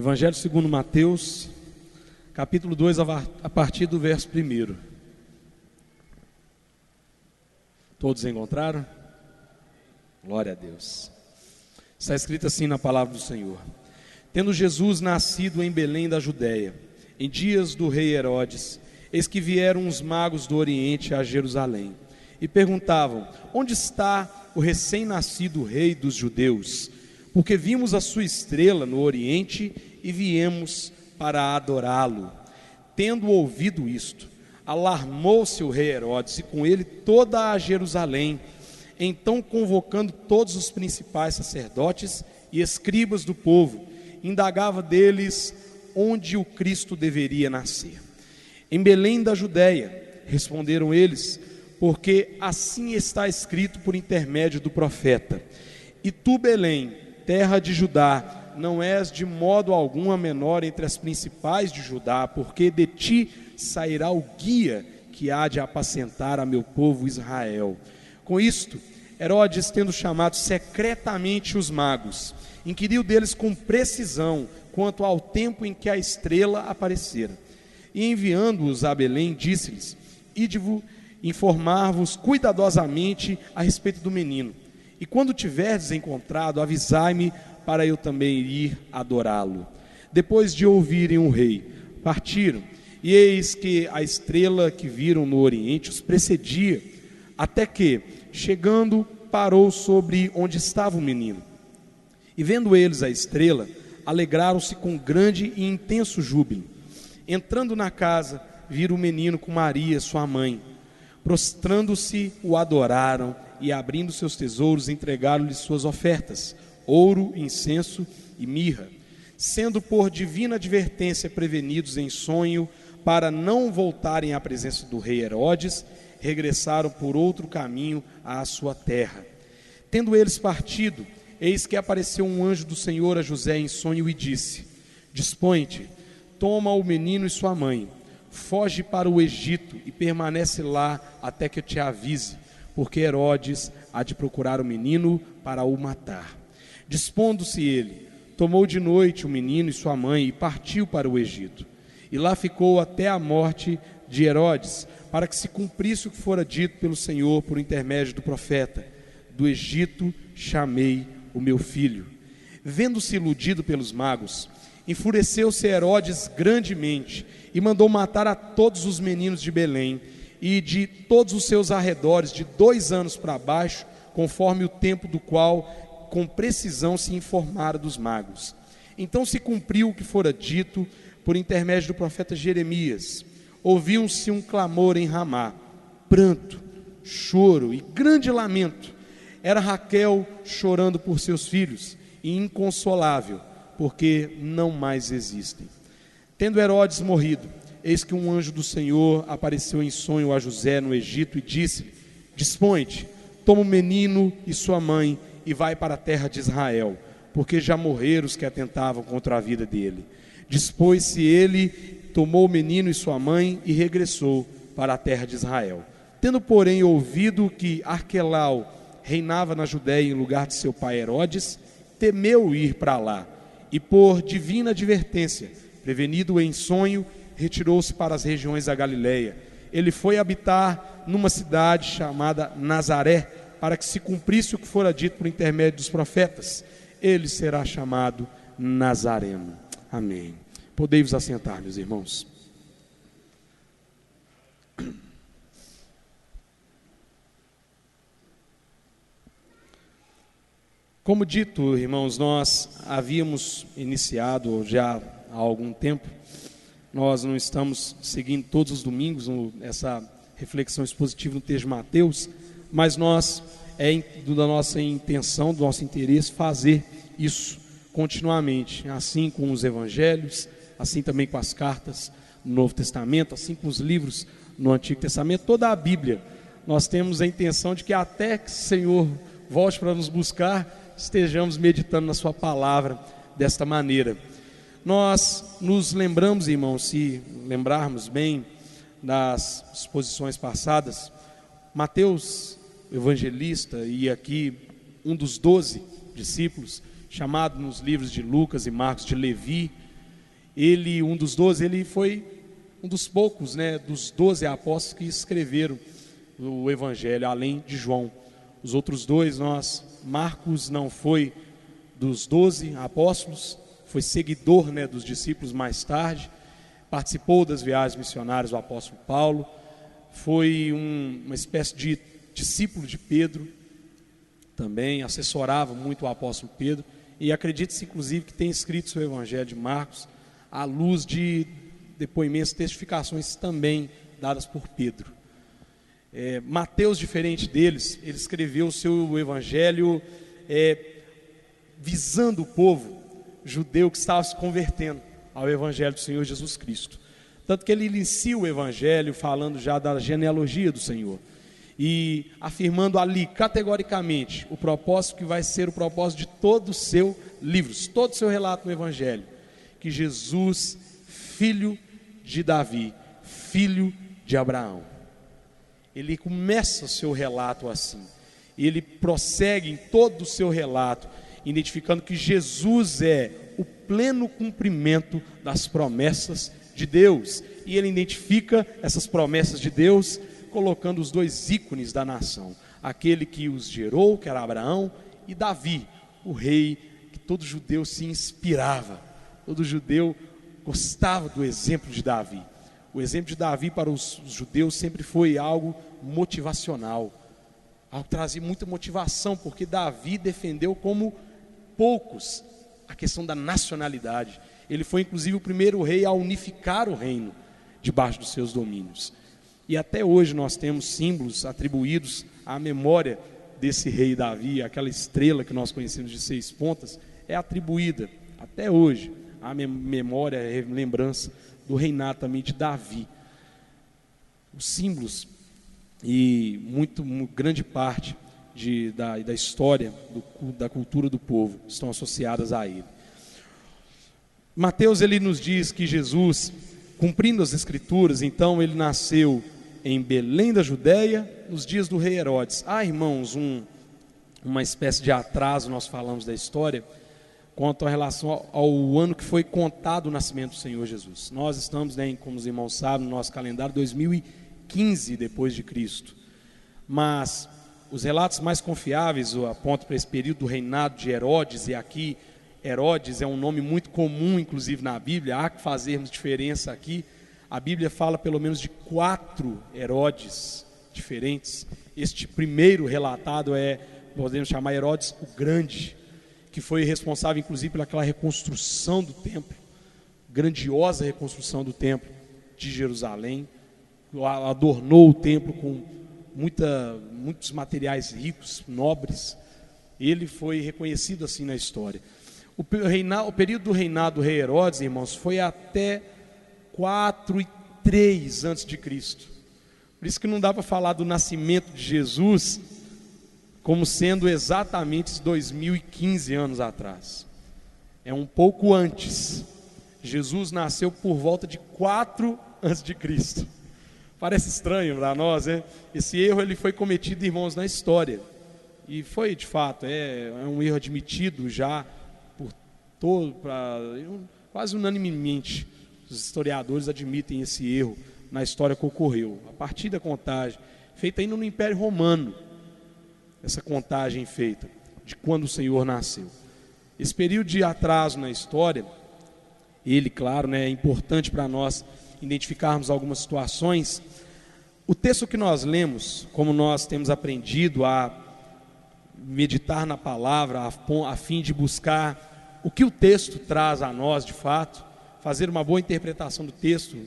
Evangelho segundo Mateus, capítulo 2, a partir do verso 1. Todos encontraram? Glória a Deus. Está escrito assim na palavra do Senhor: Tendo Jesus nascido em Belém da Judéia, em dias do rei Herodes, eis que vieram uns magos do Oriente a Jerusalém, e perguntavam: onde está o recém-nascido rei dos judeus? Porque vimos a sua estrela no Oriente e viemos para adorá-lo. Tendo ouvido isto, alarmou-se o rei Herodes e com ele toda a Jerusalém. Então, convocando todos os principais sacerdotes e escribas do povo, indagava deles onde o Cristo deveria nascer. Em Belém da Judéia, responderam eles, porque assim está escrito por intermédio do profeta: E tu, Belém, terra de Judá, não és de modo algum a menor entre as principais de Judá, porque de ti sairá o guia que há de apacentar a meu povo Israel. Com isto, Herodes, tendo chamado secretamente os magos, inquiriu deles com precisão quanto ao tempo em que a estrela aparecera. E enviando-os a Belém, disse-lhes: Ide-vos informar-vos cuidadosamente a respeito do menino. E quando tiverdes encontrado, avisai-me, para eu também ir adorá-lo. Depois de ouvirem o rei, partiram, e eis que a estrela que viram no Oriente os precedia, até que, chegando, parou sobre onde estava o menino. E vendo eles a estrela, alegraram-se com grande e intenso júbilo. Entrando na casa, viram o menino com Maria, sua mãe. Prostrando-se, o adoraram, e abrindo seus tesouros, entregaram-lhe suas ofertas: ouro, incenso e mirra. Sendo por divina advertência prevenidos em sonho, para não voltarem à presença do rei Herodes, regressaram por outro caminho à sua terra. Tendo eles partido, eis que apareceu um anjo do Senhor a José em sonho e disse: Dispõe-te, toma o menino e sua mãe, foge para o Egito e permanece lá até que eu te avise, porque Herodes há de procurar o menino para o matar. Dispondo-se ele, tomou de noite o menino e sua mãe e partiu para o Egito. E lá ficou até a morte de Herodes, para que se cumprisse o que fora dito pelo Senhor por intermédio do profeta: do Egito chamei o meu filho. Vendo-se iludido pelos magos, enfureceu-se Herodes grandemente e mandou matar a todos os meninos de Belém e de todos os seus arredores, de 2 anos para baixo, conforme o tempo do qual com precisão se informara dos magos. Então se cumpriu o que fora dito por intermédio do profeta Jeremias. Ouviu-se um clamor em Ramá, pranto, choro e grande lamento. Era Raquel chorando por seus filhos, e inconsolável, porque não mais existem. Tendo Herodes morrido, eis que um anjo do Senhor apareceu em sonho a José no Egito e disse-lhe: Dispõe-te, toma o menino e sua mãe e vai para a terra de Israel, porque já morreram os que atentavam contra a vida dele. Dispôs-se ele, tomou o menino e sua mãe e regressou para a terra de Israel. Tendo, porém, ouvido que Arquelau reinava na Judéia em lugar de seu pai Herodes, temeu ir para lá, e por divina advertência, prevenido em sonho, retirou-se para as regiões da Galileia. Ele foi habitar numa cidade chamada Nazaré, para que se cumprisse o que fora dito por intermédio dos profetas: ele será chamado Nazareno. Amém. Podei-vos assentar, meus irmãos. Como dito, irmãos, nós havíamos iniciado já há algum tempo. Nós não estamos seguindo todos os domingos essa reflexão expositiva no texto de Mateus, mas da nossa intenção, do nosso interesse, fazer isso continuamente, assim com os evangelhos, assim também com as cartas no Novo Testamento, assim com os livros no Antigo Testamento, toda a Bíblia. Nós temos a intenção de que até que o Senhor volte para nos buscar, estejamos meditando na sua palavra desta maneira. Nós nos lembramos, irmãos, se lembrarmos bem das exposições passadas, Mateus, evangelista, e aqui um dos 12 discípulos, chamado nos livros de Lucas e Marcos de Levi, Ele, um dos 12, ele foi um dos poucos, dos 12 apóstolos que escreveram o Evangelho, além de João. Os outros dois, Marcos não foi dos 12 apóstolos, foi seguidor, dos discípulos mais tarde, participou das viagens missionárias do apóstolo Paulo, foi uma espécie de discípulo de Pedro, também assessorava muito o apóstolo Pedro, e acredita-se inclusive que tem escrito seu Evangelho de Marcos à luz de depoimentos, testificações também dadas por Pedro. Mateus, diferente deles, ele escreveu o seu Evangelho visando o povo judeu que estava se convertendo ao Evangelho do Senhor Jesus Cristo. Tanto que ele inicia o Evangelho falando já da genealogia do Senhor e afirmando ali categoricamente o propósito que vai ser o propósito de todo o seu livro, todo o seu relato no Evangelho, que Jesus, filho de Davi, filho de Abraão. Ele começa o seu relato assim, ele prossegue em todo o seu relato, identificando que Jesus é o pleno cumprimento das promessas de Deus, e ele identifica essas promessas de Deus colocando os dois ícones da nação, aquele que os gerou, que era Abraão, e Davi, o rei que todo judeu se inspirava, todo judeu gostava do exemplo de Davi. O exemplo de Davi para os judeus sempre foi algo motivacional, algo que trazia muita motivação, porque Davi defendeu como poucos a questão da nacionalidade. Ele foi inclusive o primeiro rei a unificar o reino debaixo dos seus domínios. E até hoje nós temos símbolos atribuídos à memória desse rei Davi. Aquela estrela que nós conhecemos de 6 pontas é atribuída até hoje à memória, à lembrança do reinado também de Davi. Os símbolos e muito grande parte da história da cultura do povo estão associadas a ele. Mateus, ele nos diz que Jesus, cumprindo as escrituras, então ele nasceu em Belém da Judéia, nos dias do rei Herodes. Irmãos, uma espécie de atraso, nós falamos da história, quanto a relação ao ano que foi contado o nascimento do Senhor Jesus. Nós estamos, como os irmãos sabem, no nosso calendário 2015 depois de Cristo. Mas os relatos mais confiáveis apontam para esse período do reinado de Herodes, e aqui Herodes é um nome muito comum, inclusive na Bíblia, há que fazermos diferença aqui. A Bíblia fala pelo menos de 4 Herodes diferentes. Este primeiro relatado podemos chamar Herodes o Grande, que foi responsável inclusive pelaquela reconstrução do templo, grandiosa reconstrução do templo de Jerusalém, adornou o templo com muitos materiais ricos, nobres. Ele foi reconhecido assim na história. O período do reinado do rei Herodes, irmãos, foi até 403 antes de Cristo. Por isso que não dá para falar do nascimento de Jesus como sendo exatamente 2015 anos atrás. É um pouco antes. Jesus nasceu por volta de 4 antes de Cristo. Parece estranho para nós, né? Esse erro ele foi cometido, irmãos, na história. E foi, de fato, é um erro admitido já quase unanimemente. Os historiadores admitem esse erro na história que ocorreu. A partir da contagem, feita ainda no Império Romano, essa contagem feita de quando o Senhor nasceu. Esse período de atraso na história, ele, claro, é importante para nós identificarmos algumas situações. O texto que nós lemos, como nós temos aprendido a meditar na palavra, a fim de buscar o que o texto traz a nós de fato, fazer uma boa interpretação do texto,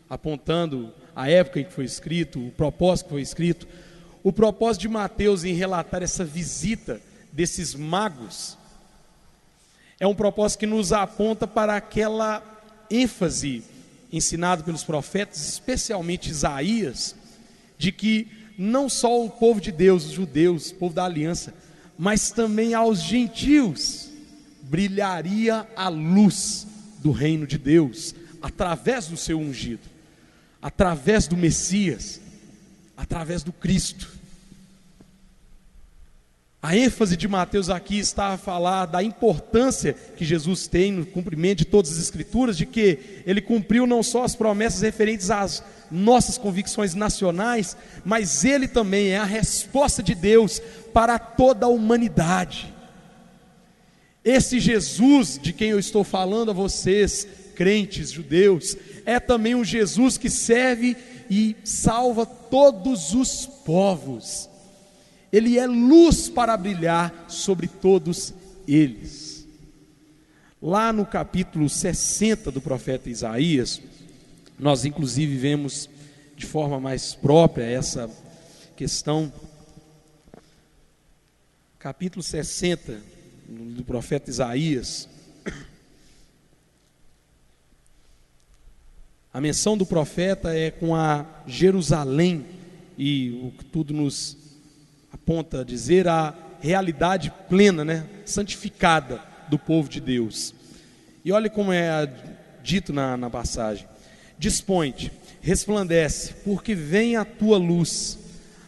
apontando a época em que foi escrito, o propósito que foi escrito. O propósito de Mateus em relatar essa visita desses magos é um propósito que nos aponta para aquela ênfase ensinada pelos profetas, especialmente Isaías, de que não só o povo de Deus, os judeus, o povo da aliança, mas também aos gentios brilharia a luz do reino de Deus, através do seu ungido, através do Messias, através do Cristo. A ênfase de Mateus aqui está a falar da importância que Jesus tem no cumprimento de todas as Escrituras, de que Ele cumpriu não só as promessas referentes às nossas convicções nacionais, mas Ele também é a resposta de Deus para toda a humanidade. Esse Jesus de quem eu estou falando a vocês, crentes judeus, é também um Jesus que serve e salva todos os povos. Ele é luz para brilhar sobre todos eles. Lá no capítulo 60 do profeta Isaías, nós inclusive vemos de forma mais própria essa questão. Capítulo 60 do profeta Isaías. A menção do profeta é com a Jerusalém, e o que tudo nos aponta a dizer a realidade plena, santificada do povo de Deus. E olha como é dito na passagem: dispõe-te, resplandece, porque vem a tua luz,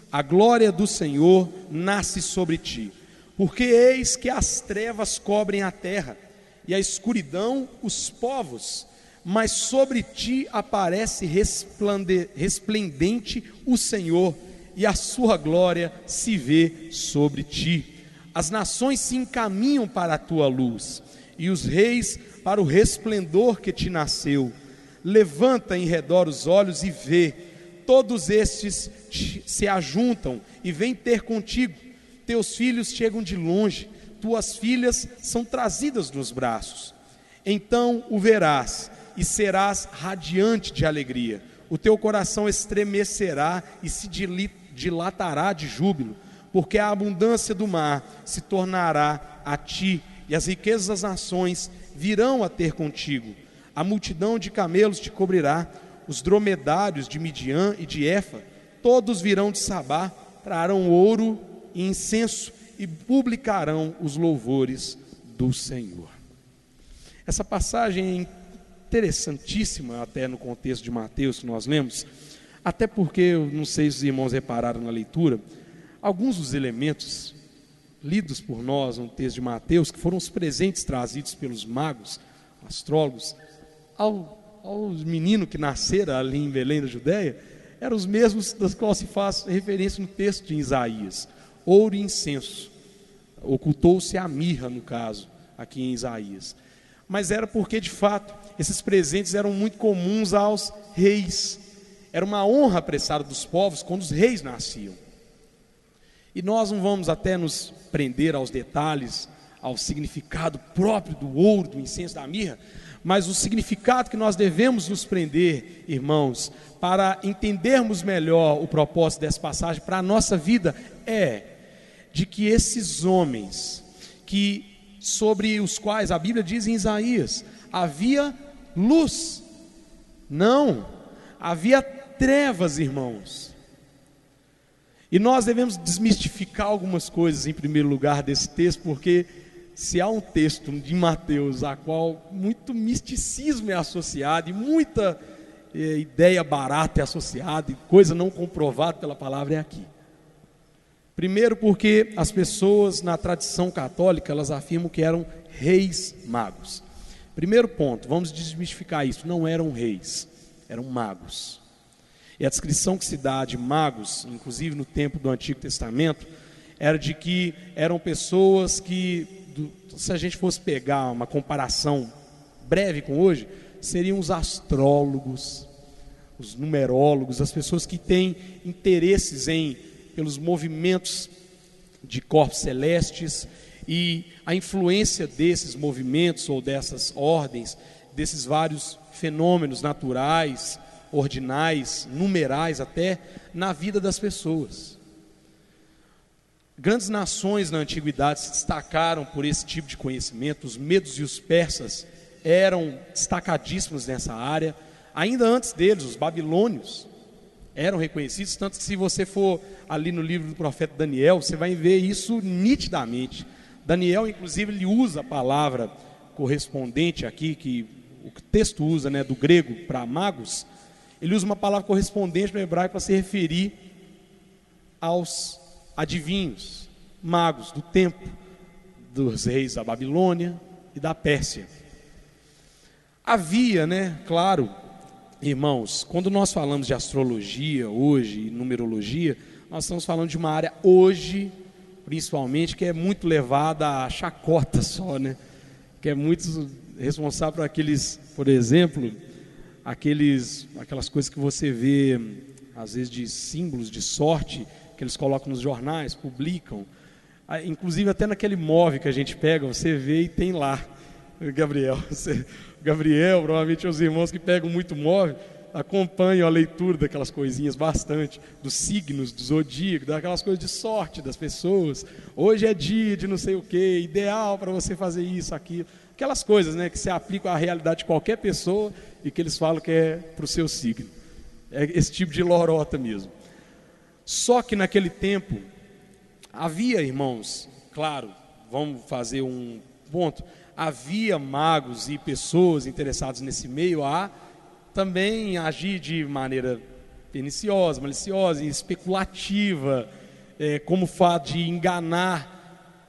a glória do Senhor nasce sobre ti. Porque eis que as trevas cobrem a terra, e a escuridão os povos, mas sobre ti aparece resplendente o Senhor, e a sua glória se vê sobre ti. As nações se encaminham para a tua luz, e os reis para o resplendor que te nasceu. Levanta em redor os olhos e vê, todos estes se ajuntam e vêm ter contigo. Teus filhos chegam de longe, tuas filhas são trazidas nos braços. Então o verás e serás radiante de alegria. O teu coração estremecerá e se dilatará de júbilo, porque a abundância do mar se tornará a ti, e as riquezas das nações virão a ter contigo. A multidão de camelos te cobrirá, os dromedários de Midian e de Efa, todos virão de Sabá, trarão ouro e incenso e publicarão os louvores do Senhor. Essa passagem é interessantíssima até no contexto de Mateus que nós lemos, até porque, eu não sei se os irmãos repararam na leitura, alguns dos elementos lidos por nós no texto de Mateus, que foram os presentes trazidos pelos magos, astrólogos, ao menino que nascera ali em Belém da Judéia, eram os mesmos das quais se faz referência no texto de Isaías: ouro e incenso. Ocultou-se a mirra, no caso, aqui em Isaías. Mas era porque, de fato, esses presentes eram muito comuns aos reis. Era uma honra prestada dos povos quando os reis nasciam. E nós não vamos até nos prender aos detalhes, ao significado próprio do ouro, do incenso, da mirra, mas o significado que nós devemos nos prender, irmãos, para entendermos melhor o propósito dessa passagem para a nossa vida, é de que esses homens, sobre os quais a Bíblia diz em Isaías, havia luz, não, havia trevas, irmãos. E nós devemos desmistificar algumas coisas em primeiro lugar desse texto, porque se há um texto de Mateus a qual muito misticismo é associado e muita ideia barata é associada e coisa não comprovada pela palavra, é aqui. Primeiro porque as pessoas na tradição católica, elas afirmam que eram reis magos. Primeiro ponto, vamos desmistificar isso: não eram reis, eram magos. E a descrição que se dá de magos, inclusive no tempo do Antigo Testamento, era de que eram pessoas que, se a gente fosse pegar uma comparação breve com hoje, seriam os astrólogos, os numerólogos, as pessoas que têm interesses pelos movimentos de corpos celestes e a influência desses movimentos ou dessas ordens, desses vários fenômenos naturais, ordinais, numerais até, na vida das pessoas. Grandes nações na antiguidade se destacaram por esse tipo de conhecimento. Os medos e os persas eram destacadíssimos nessa área. Ainda antes deles, os babilônios eram reconhecidos, tanto que se você for ali no livro do profeta Daniel, você vai ver isso nitidamente. Daniel, inclusive, ele usa a palavra correspondente aqui, que o texto usa, do grego para magos. Ele usa uma palavra correspondente no hebraico para se referir aos adivinhos, magos do tempo dos reis da Babilônia e da Pérsia. Havia, claro, irmãos, quando nós falamos de astrologia hoje e numerologia, nós estamos falando de uma área hoje, principalmente, que é muito levada a chacota só, que é muito responsável por aqueles, por exemplo, aquelas coisas que você vê, às vezes, de símbolos de sorte, que eles colocam nos jornais, publicam. Inclusive até naquele móvel que a gente pega, você vê e tem lá, Gabriel, provavelmente os irmãos que pegam muito móvel, acompanham a leitura daquelas coisinhas bastante, dos signos, do zodíaco, daquelas coisas de sorte das pessoas. Hoje é dia de não sei o que, ideal para você fazer isso, aquilo. Aquelas coisas que se aplicam à realidade de qualquer pessoa e que eles falam que é para o seu signo. É esse tipo de lorota mesmo. Só que naquele tempo, havia, irmãos, claro, vamos fazer um ponto, havia magos e pessoas interessadas nesse meio a também agir de maneira perniciosa, maliciosa e especulativa, como o fato de enganar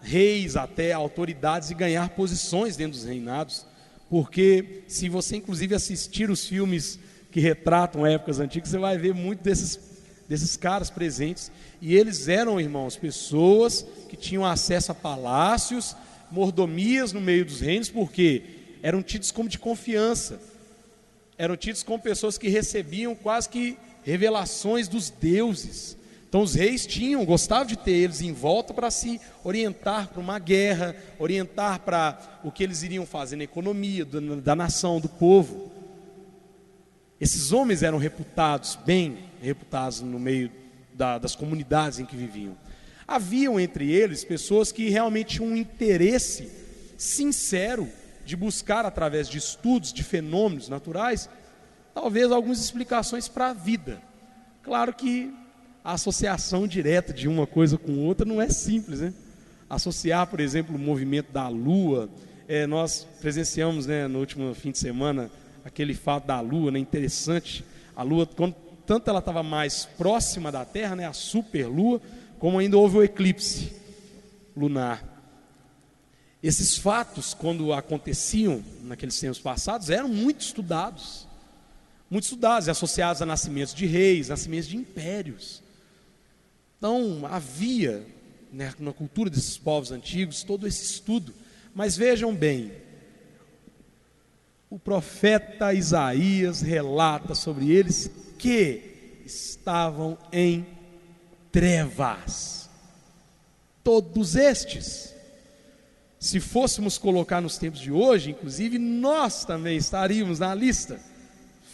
reis, até autoridades, e ganhar posições dentro dos reinados. Porque se você inclusive assistir os filmes que retratam épocas antigas, você vai ver muito desses caras presentes, e eles eram, irmãos, pessoas que tinham acesso a palácios, mordomias no meio dos reinos, porque eram tidos como de confiança, eram tidos como pessoas que recebiam quase que revelações dos deuses. Então os reis gostavam de ter eles em volta para se orientar para uma guerra, orientar para o que eles iriam fazer na economia da nação, do povo. Esses homens eram bem reputados no meio das comunidades em que viviam. Haviam entre eles pessoas que realmente tinham um interesse sincero de buscar, através de estudos de fenômenos naturais, talvez algumas explicações para a vida. Claro que a associação direta de uma coisa com outra não é simples, Associar, por exemplo, o movimento da Lua, nós presenciamos, no último fim de semana, aquele fato da Lua, interessante. A Lua, tanto ela estava mais próxima da Terra, a superlua, como ainda houve o eclipse lunar. Esses fatos, quando aconteciam naqueles tempos passados, eram muito estudados e associados a nascimentos de reis, nascimentos de impérios. Então havia, na cultura desses povos antigos, todo esse estudo. Mas vejam bem, o profeta Isaías relata sobre eles que estavam em trevas. Todos estes, se fôssemos colocar nos tempos de hoje, inclusive nós também estaríamos na lista,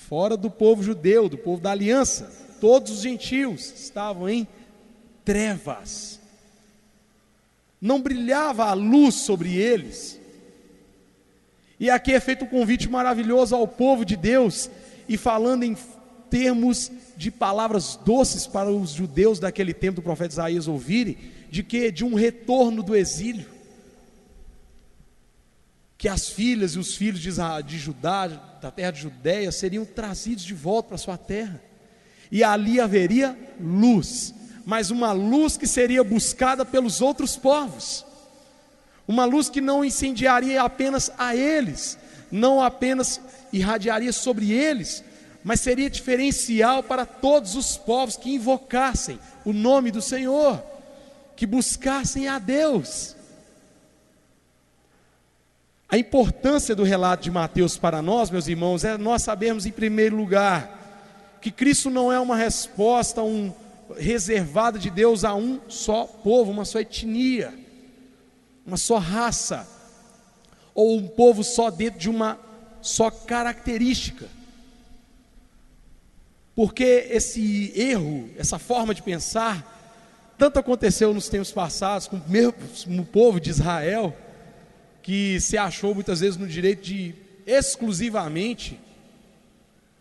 fora do povo judeu, do povo da aliança. Todos os gentios estavam em trevas. Não brilhava a luz sobre eles. E aqui é feito um convite maravilhoso ao povo de Deus, e falando em termos de palavras doces para os judeus daquele tempo do profeta Isaías ouvirem, de um retorno do exílio, que as filhas e os filhos de Judá, da terra de Judéia, seriam trazidos de volta para a sua terra, e ali haveria luz, mas uma luz que seria buscada pelos outros povos, uma luz que não incendiaria apenas a eles, não apenas irradiaria sobre eles, mas seria diferencial para todos os povos que invocassem o nome do Senhor, que buscassem a Deus. A importância do relato de Mateus para nós, meus irmãos, é nós sabermos, em primeiro lugar, que Cristo não é uma resposta reservada de Deus a um só povo, uma só etnia, uma só raça, ou um povo só dentro de uma só característica. Porque esse erro, essa forma de pensar, tanto aconteceu nos tempos passados com o mesmo povo de Israel, que se achou muitas vezes no direito de exclusivamente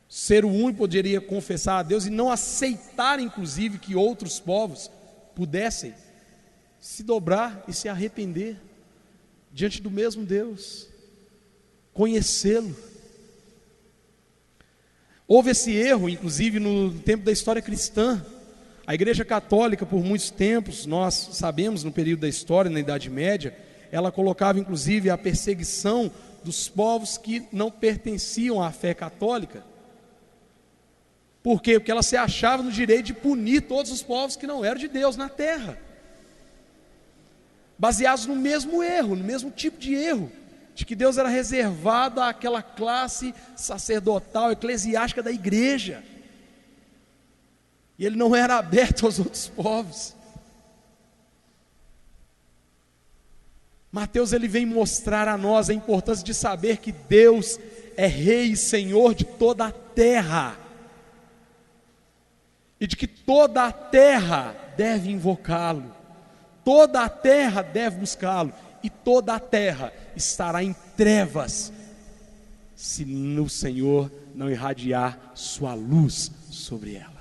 ser o único que poderia confessar a Deus, e não aceitar inclusive que outros povos pudessem se dobrar e se arrepender diante do mesmo Deus, conhecê-lo. Houve esse erro inclusive no tempo da história cristã, A Igreja Católica, por muitos tempos, nós sabemos, no período da história, na Idade Média, ela colocava inclusive a perseguição dos povos que não pertenciam à fé católica. Por quê? Porque ela se achava no direito de punir todos os povos que não eram de Deus na terra, baseados no mesmo erro, no mesmo tipo de erro, de que Deus era reservado àquela classe sacerdotal, eclesiástica da igreja, e Ele não era aberto aos outros povos. Mateus, ele vem mostrar a nós a importância de saber que Deus é Rei e Senhor de toda a terra, e de que toda a terra deve invocá-lo, toda a terra deve buscá-lo, e toda a terra estará em trevas, se o Senhor não irradiar sua luz sobre ela.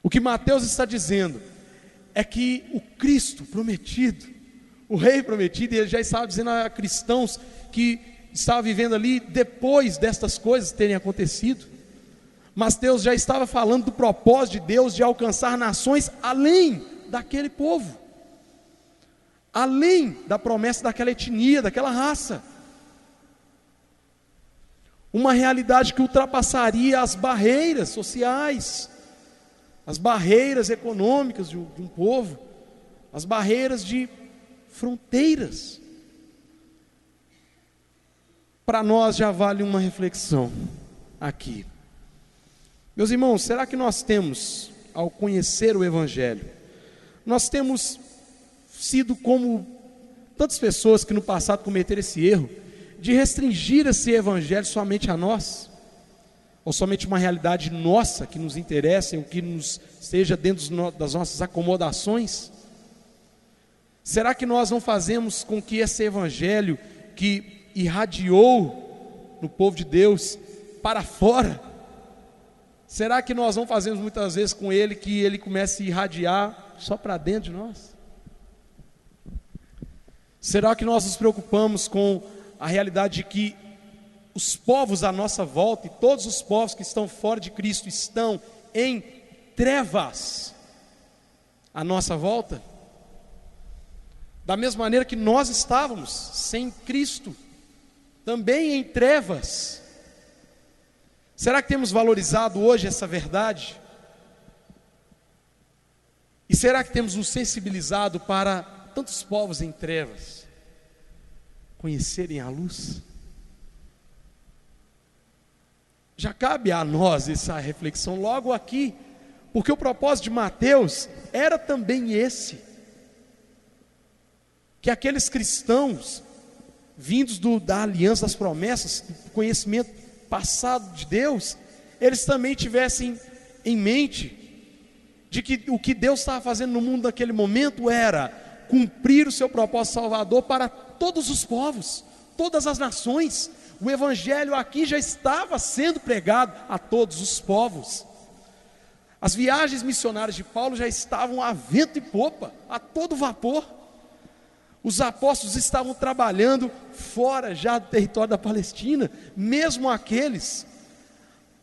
O que Mateus está dizendo é que o Cristo prometido, o Rei prometido, e ele já estava dizendo a cristãos que estavam vivendo ali depois destas coisas terem acontecido, mas Deus já estava falando do propósito de Deus de alcançar nações além daquele povo, além da promessa daquela etnia, daquela raça, uma realidade que ultrapassaria as barreiras sociais, as barreiras econômicas de um povo, as barreiras de fronteiras. Para nós já vale uma reflexão aqui. Meus irmãos, será que nós temos, ao conhecer o Evangelho, nós temos sido como tantas pessoas que no passado cometeram esse erro, de restringir esse Evangelho somente a nós? Ou somente uma realidade nossa que nos interessa, ou que nos esteja dentro das nossas acomodações? Será que nós não fazemos com que esse Evangelho que irradiou no povo de Deus para fora, será que nós não fazemos muitas vezes com ele que ele comece a irradiar só para dentro de nós? Será que nós nos preocupamos com a realidade de que os povos à nossa volta, e todos os povos que estão fora de Cristo, estão em trevas à nossa volta? Da mesma maneira que nós estávamos sem Cristo, também em trevas. Será que temos valorizado hoje essa verdade? E será que temos nos sensibilizado para tantos povos em trevas conhecerem a luz? Já cabe a nós essa reflexão logo aqui, porque o propósito de Mateus era também esse, que aqueles cristãos vindos da aliança, das promessas, do conhecimento passado de Deus, eles também tivessem em mente de que o que Deus estava fazendo no mundo naquele momento era cumprir o seu propósito salvador para todos os povos, todas as nações. O Evangelho aqui já estava sendo pregado a todos os povos. As viagens missionárias de Paulo já estavam a vento e popa, a todo vapor. Os apóstolos estavam trabalhando fora já do território da Palestina, mesmo aqueles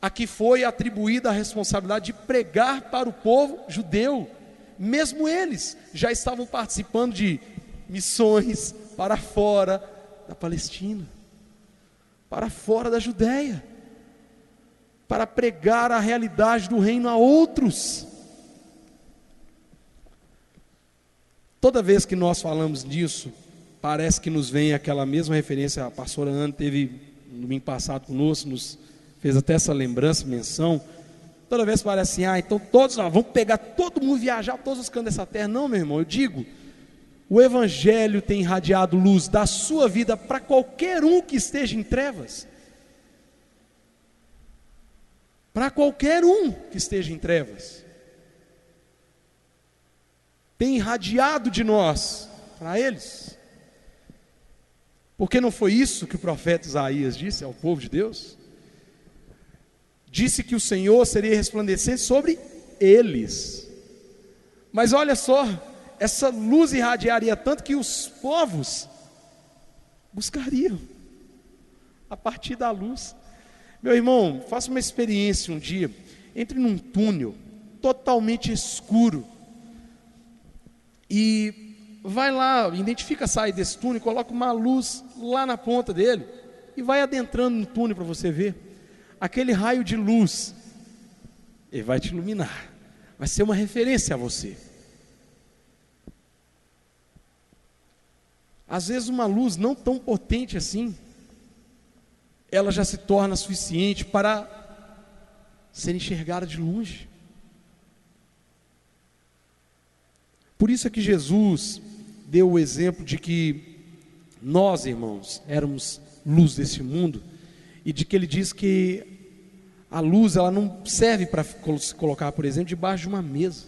a que foi atribuída a responsabilidade de pregar para o povo judeu, mesmo eles já estavam participando de missões para fora da Palestina, para fora da Judéia, para pregar a realidade do reino a outros. Toda vez que nós falamos disso, parece que nos vem aquela mesma referência. A pastora Ana teve no domingo passado conosco, nos fez até essa lembrança, menção. Toda vez parece assim, então todos nós vamos pegar todo mundo, viajar todos os cantos dessa terra. Não, meu irmão, eu digo, o Evangelho tem irradiado luz da sua vida para qualquer um que esteja em trevas. Para qualquer um que esteja em trevas. Tem irradiado de nós para eles. Porque não foi isso que o profeta Isaías disse ao povo de Deus? Disse que o Senhor seria resplandecente sobre eles. Mas olha só, essa luz irradiaria tanto que os povos buscariam a partir da luz. Meu irmão, faça uma experiência um dia entre num túnel totalmente escuro e vai lá, identifica a saída desse túnel, coloca uma luz lá na ponta dele e vai adentrando no túnel para você ver. Aquele raio de luz, ele vai te iluminar, vai ser uma referência a você. Às vezes uma luz não tão potente assim, ela já se torna suficiente para ser enxergada de longe. Por isso é que Jesus deu o exemplo de que nós, irmãos, éramos luz desse mundo, e de que ele diz que a luz, ela não serve para se colocar, por exemplo, debaixo de uma mesa,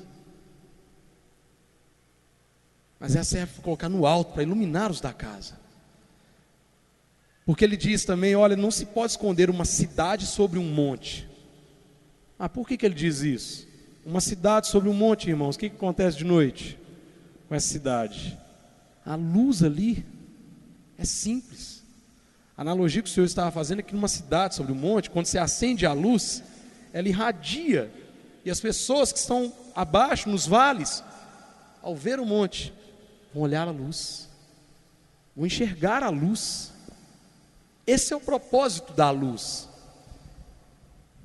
mas ela serve para colocar no alto, para iluminar os da casa. Porque ele diz também, olha, não se pode esconder uma cidade sobre um monte. Por que ele diz isso? Uma cidade sobre um monte, irmãos, o que acontece de noite com essa cidade? A luz ali é simples. A analogia que o Senhor estava fazendo é que numa cidade sobre um monte, quando você acende a luz, ela irradia, e as pessoas que estão abaixo, nos vales, ao ver o monte, vão olhar a luz, vão enxergar a luz. Esse é o propósito da luz.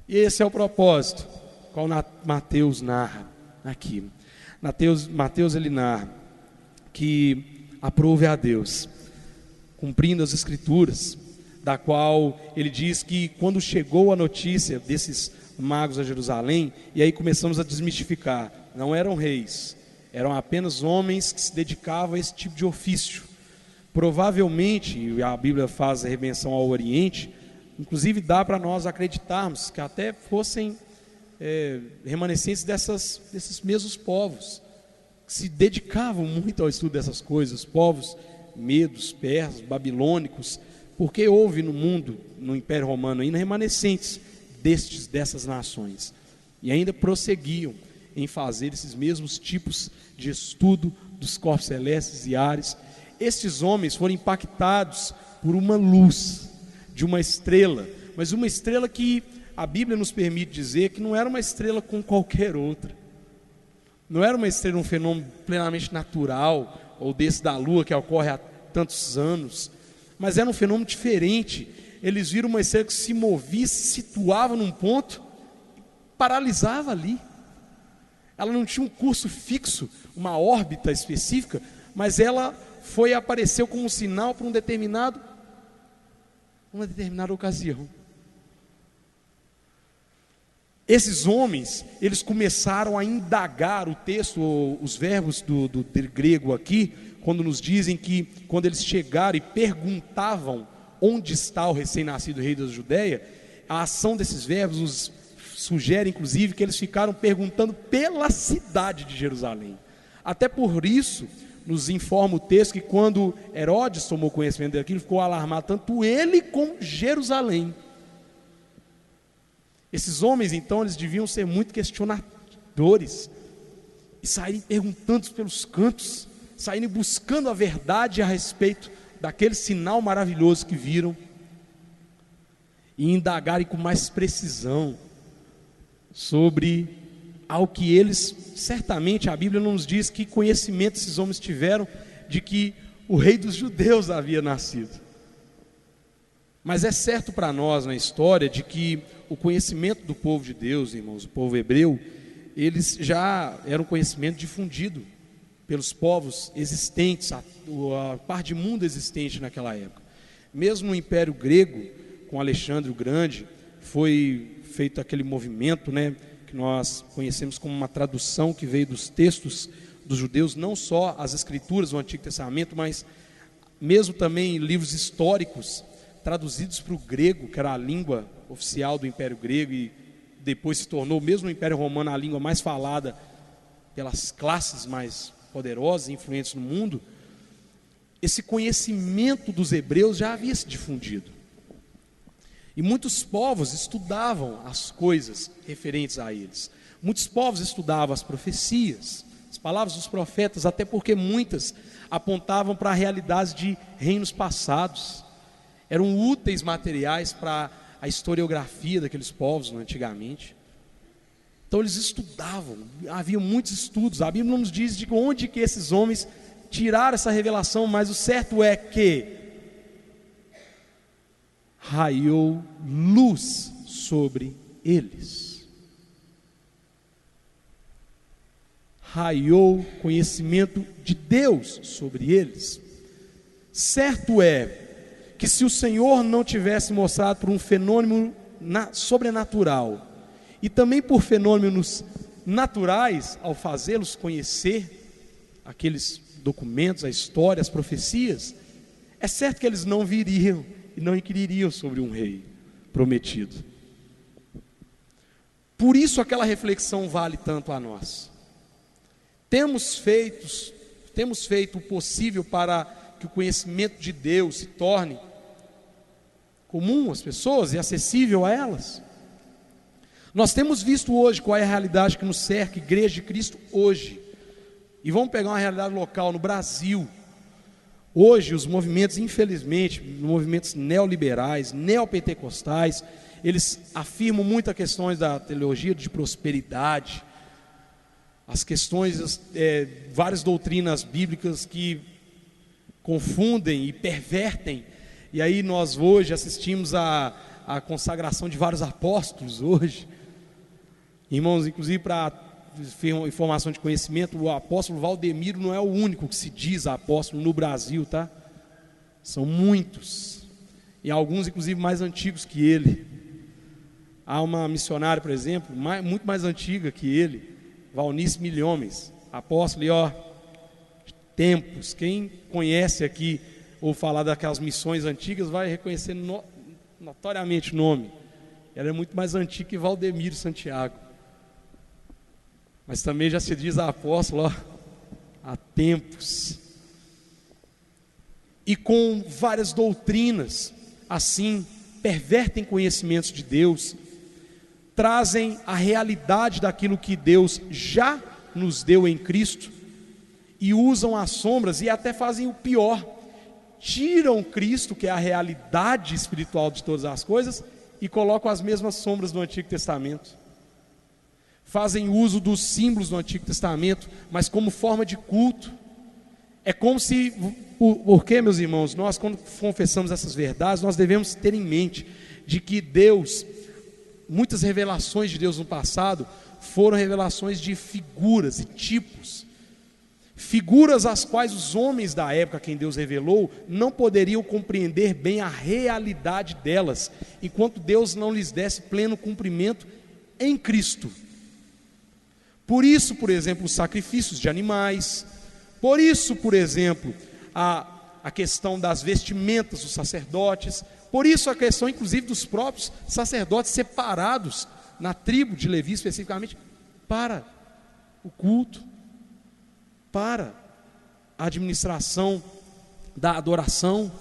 E esse é o propósito qual Mateus narra aqui. Mateus ele narra que aprove a Deus, cumprindo as escrituras, da qual ele diz que quando chegou a notícia desses magos a Jerusalém, e aí começamos a desmistificar, não eram reis, eram apenas homens que se dedicavam a esse tipo de ofício. Provavelmente, a Bíblia faz a remenção ao Oriente, inclusive dá para nós acreditarmos que até fossem remanescentes desses mesmos povos, que se dedicavam muito ao estudo dessas coisas, povos medos, persas, babilônicos, porque houve no mundo, no Império Romano ainda, remanescentes dessas nações, e ainda prosseguiam em fazer esses mesmos tipos de estudo dos corpos celestes e ares. Estes homens foram impactados por uma luz de uma estrela, mas uma estrela que a Bíblia nos permite dizer que não era uma estrela como qualquer outra, não era uma estrela, um fenômeno plenamente natural, ou desse da lua que ocorre há tantos anos, mas era um fenômeno diferente. Eles viram uma estrela que se movia, se situava num ponto, paralisava ali. Ela não tinha um curso fixo, uma órbita específica, mas ela apareceu como um sinal para uma determinada ocasião. Esses homens, eles começaram a indagar o texto, os verbos do grego aqui, quando nos dizem que quando eles chegaram e perguntavam onde está o recém-nascido rei da Judéia, a ação desses verbos nos sugere inclusive que eles ficaram perguntando pela cidade de Jerusalém. Até por isso, nos informa o texto que quando Herodes tomou conhecimento daquilo, ficou alarmado, tanto ele como Jerusalém. Esses homens, então, eles deviam ser muito questionadores, e saírem perguntando pelos cantos, saírem buscando a verdade a respeito daquele sinal maravilhoso que viram, e indagarem com mais precisão sobre ao que eles, certamente a Bíblia não nos diz que conhecimento esses homens tiveram de que o rei dos judeus havia nascido. Mas é certo para nós na história de que o conhecimento do povo de Deus, irmãos, o povo hebreu, eles já era um conhecimento difundido pelos povos existentes, a parte de mundo existente naquela época. Mesmo no Império Grego, com Alexandre o Grande, foi feito aquele movimento, que nós conhecemos como uma tradução que veio dos textos dos judeus, não só as escrituras do Antigo Testamento, mas mesmo também livros históricos traduzidos para o grego, que era a língua oficial do Império Grego, e depois se tornou, mesmo no Império Romano, a língua mais falada pelas classes mais poderosas e influentes no mundo. Esse conhecimento dos hebreus já havia se difundido, e muitos povos estudavam as coisas referentes a eles. Muitos povos estudavam as profecias, as palavras dos profetas, até porque muitas apontavam para a realidade de reinos passados, eram úteis materiais para a historiografia daqueles povos antigamente. Então eles estudavam, havia muitos estudos. A Bíblia não nos diz de onde que esses homens tiraram essa revelação, mas o certo é que raiou luz sobre eles. Raiou conhecimento de Deus sobre eles. Certo é que se o Senhor não tivesse mostrado por um fenômeno sobrenatural e também por fenômenos naturais, ao fazê-los conhecer aqueles documentos, a história, as profecias, é certo que eles não viriam e não inquiririam sobre um rei prometido. Por isso aquela reflexão vale tanto a nós. Temos feito o possível para que o conhecimento de Deus se torne comum às pessoas e acessível a elas. Nós temos visto hoje qual é a realidade que nos cerca, Igreja de Cristo hoje. E vamos pegar uma realidade local no Brasil. Hoje os movimentos, infelizmente, movimentos neoliberais, neopentecostais, eles afirmam muito as questões da teologia de prosperidade, as questões, várias doutrinas bíblicas que confundem e pervertem. E aí nós hoje assistimos a consagração de vários apóstolos hoje. Irmãos, inclusive para informação de conhecimento, o apóstolo Valdemiro não é o único que se diz apóstolo no Brasil, tá? São muitos, e alguns inclusive mais antigos que ele. Há uma missionária, por exemplo, muito mais antiga que ele, Valnice Milhomes, apóstolo, e tempos. Quem conhece aqui ou falar daquelas missões antigas vai reconhecer notoriamente o nome. Ela é muito mais antiga que Valdemiro Santiago, mas também já se diz apóstolo há tempos, e com várias doutrinas assim pervertem conhecimentos de Deus, trazem a realidade daquilo que Deus já nos deu em Cristo, e usam as sombras e até fazem o pior: tiram Cristo, que é a realidade espiritual de todas as coisas, e colocam as mesmas sombras do Antigo Testamento. Fazem uso dos símbolos do Antigo Testamento, mas como forma de culto. É como se, porque, meus irmãos, nós quando confessamos essas verdades, nós devemos ter em mente de que Deus, muitas revelações de Deus no passado, foram revelações de figuras e tipos. Figuras as quais os homens da época a quem Deus revelou não poderiam compreender bem a realidade delas, enquanto Deus não lhes desse pleno cumprimento em Cristo. Por isso, por exemplo, os sacrifícios de animais, por isso, por exemplo, a questão das vestimentas dos sacerdotes, por isso a questão inclusive dos próprios sacerdotes separados na tribo de Levi especificamente para o culto, para a administração da adoração.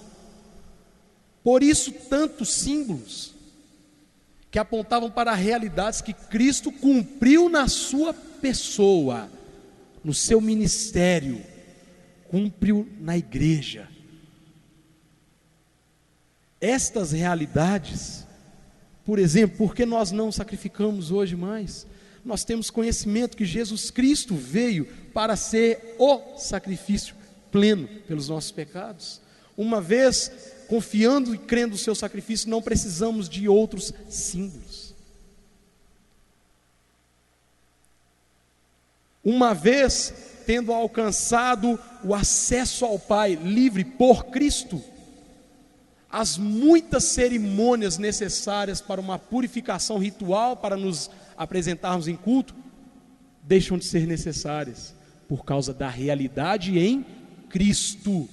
Por isso tantos símbolos que apontavam para realidades que Cristo cumpriu na sua pessoa, no seu ministério, cumpriu na igreja. Estas realidades, por exemplo, por que nós não sacrificamos hoje mais? Nós temos conhecimento que Jesus Cristo veio para ser o sacrifício pleno pelos nossos pecados. Uma vez confiando e crendo no seu sacrifício, não precisamos de outros símbolos. Uma vez tendo alcançado o acesso ao Pai livre por Cristo, as muitas cerimônias necessárias para uma purificação ritual, para nos apresentarmos em culto, deixam de ser necessárias, por causa da realidade em Cristo.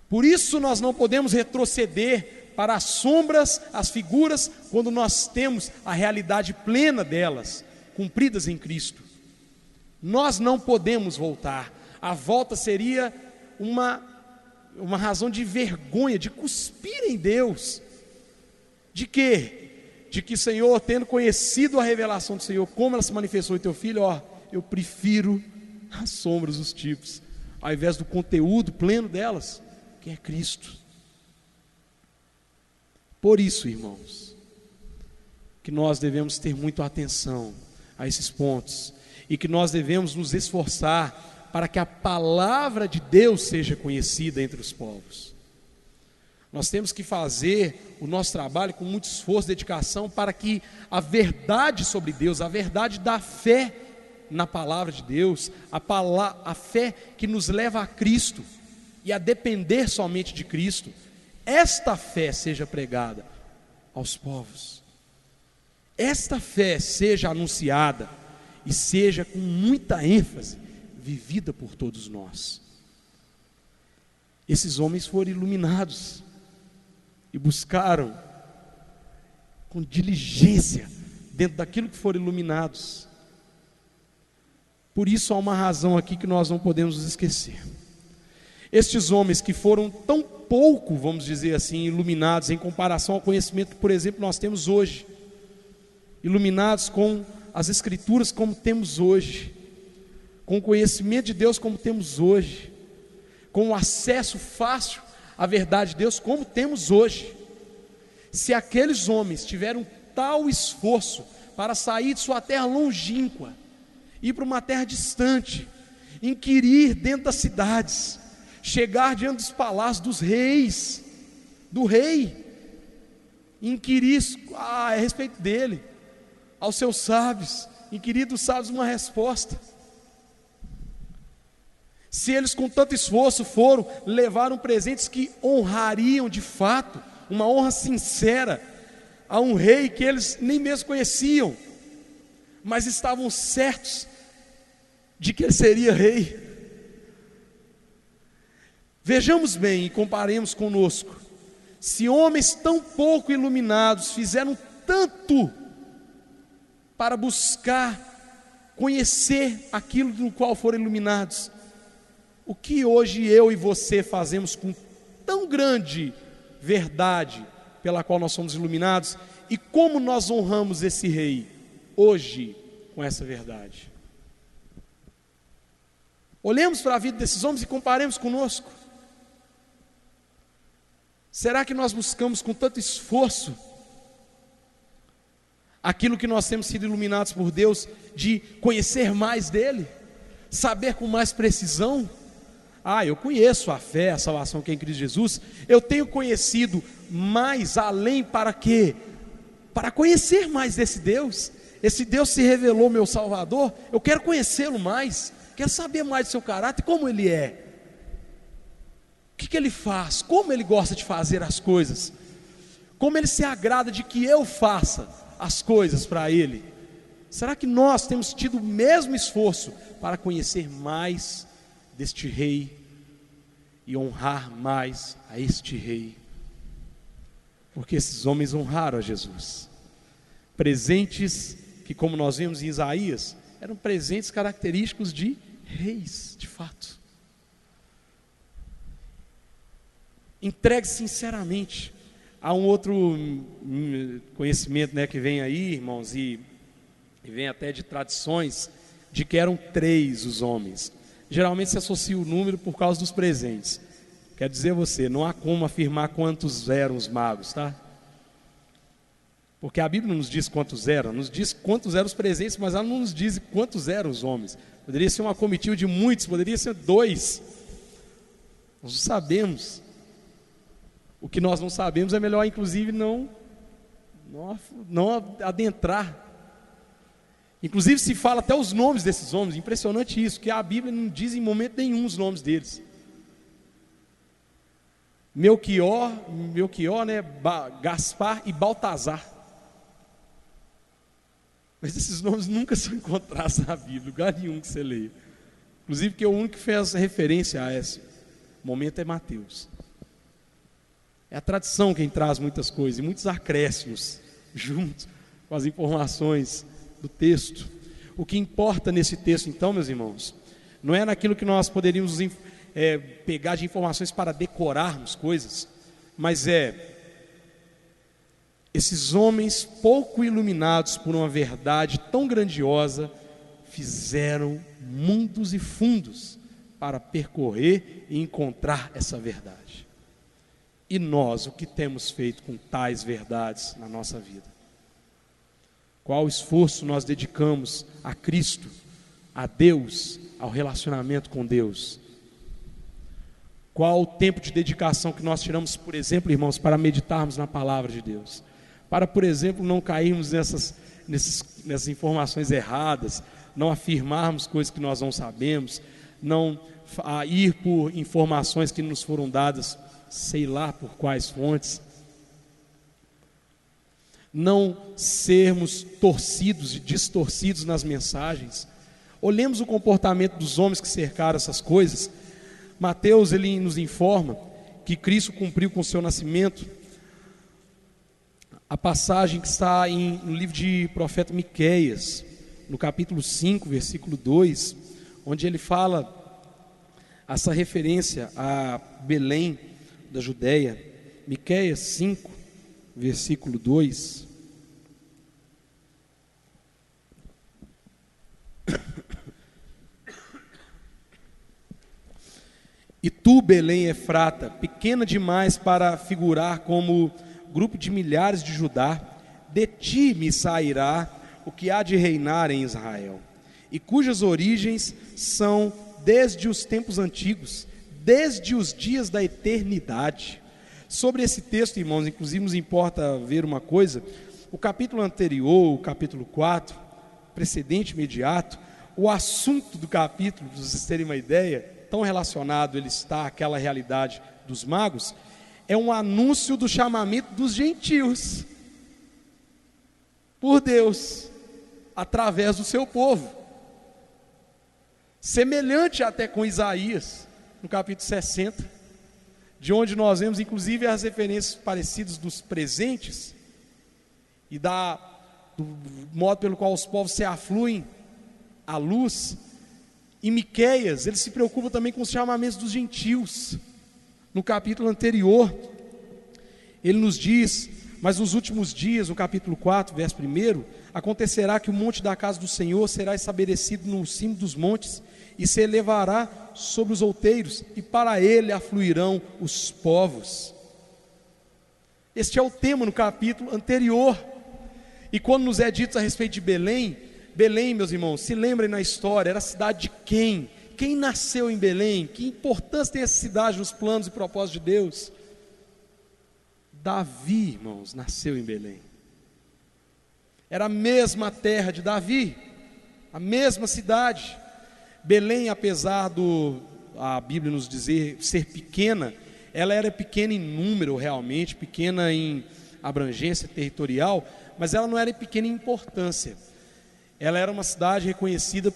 Por isso nós não podemos retroceder para as sombras, as figuras, quando nós temos a realidade plena delas, cumpridas em Cristo. Nós não podemos voltar. A volta seria uma razão de vergonha, de cuspir em Deus. De quê? De que, Senhor, tendo conhecido a revelação do Senhor, como ela se manifestou em teu filho, eu prefiro as sombras, os tipos, ao invés do conteúdo pleno delas, que é Cristo. Por isso, irmãos, que nós devemos ter muita atenção a esses pontos, e que nós devemos nos esforçar para que a palavra de Deus seja conhecida entre os povos. Nós temos que fazer o nosso trabalho com muito esforço e dedicação para que a verdade sobre Deus, a verdade da fé na palavra de Deus, a fé que nos leva a Cristo e a depender somente de Cristo, esta fé seja pregada aos povos. Esta fé seja anunciada e seja com muita ênfase vivida por todos nós. Esses homens foram iluminados e buscaram com diligência dentro daquilo que foram iluminados. Por isso há uma razão aqui que nós não podemos nos esquecer. Estes homens que foram tão pouco, vamos dizer assim, iluminados em comparação ao conhecimento que, por exemplo, nós temos hoje, iluminados com as Escrituras como temos hoje, com o conhecimento de Deus como temos hoje, com o acesso fácil à verdade de Deus como temos hoje. Se aqueles homens tiveram tal esforço para sair de sua terra longínqua, ir para uma terra distante, inquirir dentro das cidades, chegar diante dos palácios dos reis, do rei, inquirir a respeito dele, aos seus sábios, inquirir dos sábios uma resposta. Se eles com tanto esforço levaram presentes que honrariam de fato, uma honra sincera, a um rei que eles nem mesmo conheciam, mas estavam certos de que ele seria rei. Vejamos bem e comparemos conosco. Se homens tão pouco iluminados fizeram tanto para buscar conhecer aquilo do qual foram iluminados, o que hoje eu e você fazemos com tão grande verdade pela qual nós somos iluminados, e como nós honramos esse rei hoje com essa verdade? Olhemos para a vida desses homens e comparemos conosco. Será que nós buscamos com tanto esforço aquilo que nós temos sido iluminados por Deus, de conhecer mais dele, saber com mais precisão? Eu conheço a fé, a salvação que é em Cristo Jesus, eu tenho conhecido mais além para quê? Para conhecer mais desse Deus. Esse Deus se revelou meu Salvador, eu quero conhecê-lo mais, quero saber mais do seu caráter, como ele é, o que ele faz, como ele gosta de fazer as coisas, como ele se agrada de que eu faça as coisas para ele. Será que nós temos tido o mesmo esforço para conhecer mais deste rei e honrar mais a este rei? Porque esses homens honraram a Jesus, presentes que, como nós vemos em Isaías, eram presentes característicos de reis, de fato. Entregue sinceramente. Há um outro conhecimento, que vem aí, irmãos, e vem até de tradições, de que eram 3 os homens. Geralmente se associa o número por causa dos presentes. Quer dizer você, não há como afirmar quantos eram os magos, tá? Porque a Bíblia não nos diz quantos eram, nos diz quantos eram os presentes, mas ela não nos diz quantos eram os homens. Poderia ser uma comitiva de muitos, poderia ser 2. Nós não sabemos. O que nós não sabemos é melhor, inclusive, não adentrar. Inclusive se fala até os nomes desses homens. Impressionante isso, que a Bíblia não diz em momento nenhum os nomes deles. Melquior, Gaspar e Baltazar. Mas esses nomes nunca são encontrados na Bíblia, lugar nenhum que você leia. Inclusive que o único que fez referência a esse momento é Mateus. É a tradição quem traz muitas coisas, e muitos acréscimos, junto com as informações do texto. O que importa nesse texto, então, meus irmãos, não é naquilo que nós poderíamos pegar de informações para decorarmos coisas, mas esses homens pouco iluminados por uma verdade tão grandiosa, fizeram mundos e fundos para percorrer e encontrar essa verdade. E nós, o que temos feito com tais verdades na nossa vida? Qual esforço nós dedicamos a Cristo, a Deus, ao relacionamento com Deus? Qual o tempo de dedicação que nós tiramos, por exemplo, irmãos, para meditarmos na palavra de Deus? Para, por exemplo, não cairmos nessas informações erradas, não afirmarmos coisas que nós não sabemos, não ir por informações que nos foram dadas, sei lá por quais fontes. Não sermos torcidos e distorcidos nas mensagens. Olhemos o comportamento dos homens que cercaram essas coisas. Mateus, ele nos informa que Cristo cumpriu com o seu nascimento a passagem que está no livro de profeta Miqueias, no capítulo 5, versículo 2, onde ele fala essa referência a Belém da Judéia. Miqueias 5, versículo 2. E tu, Belém Efrata, pequena demais para figurar como grupo de milhares de Judá, de ti me sairá o que há de reinar em Israel, e cujas origens são desde os tempos antigos, desde os dias da eternidade. Sobre esse texto, irmãos, inclusive nos importa ver uma coisa: o capítulo anterior, o capítulo 4, precedente imediato, o assunto do capítulo, para vocês terem uma ideia, tão relacionado ele está àquela realidade dos magos, é um anúncio do chamamento dos gentios por Deus, através do seu povo, semelhante até com Isaías, no capítulo 60, de onde nós vemos inclusive as referências parecidas dos presentes, e do modo pelo qual os povos se afluem à luz. Em Miqueias, ele se preocupa também com os chamamentos dos gentios. No capítulo anterior, ele nos diz: mas nos últimos dias, no capítulo 4, verso 1, acontecerá que o monte da casa do Senhor será estabelecido no cimo dos montes, e se elevará sobre os outeiros, e para ele afluirão os povos. Este é o tema no capítulo anterior. E quando nos é dito a respeito de Belém, meus irmãos, se lembrem na história, era a cidade de quem? Quem nasceu em Belém? Que importância tem essa cidade nos planos e propósitos de Deus? Davi, irmãos, nasceu em Belém. Era a mesma terra de Davi, a mesma cidade. Belém, apesar a Bíblia nos dizer ser pequena, ela era pequena em número realmente, pequena em abrangência territorial, mas ela não era pequena em importância. Ela era uma cidade reconhecida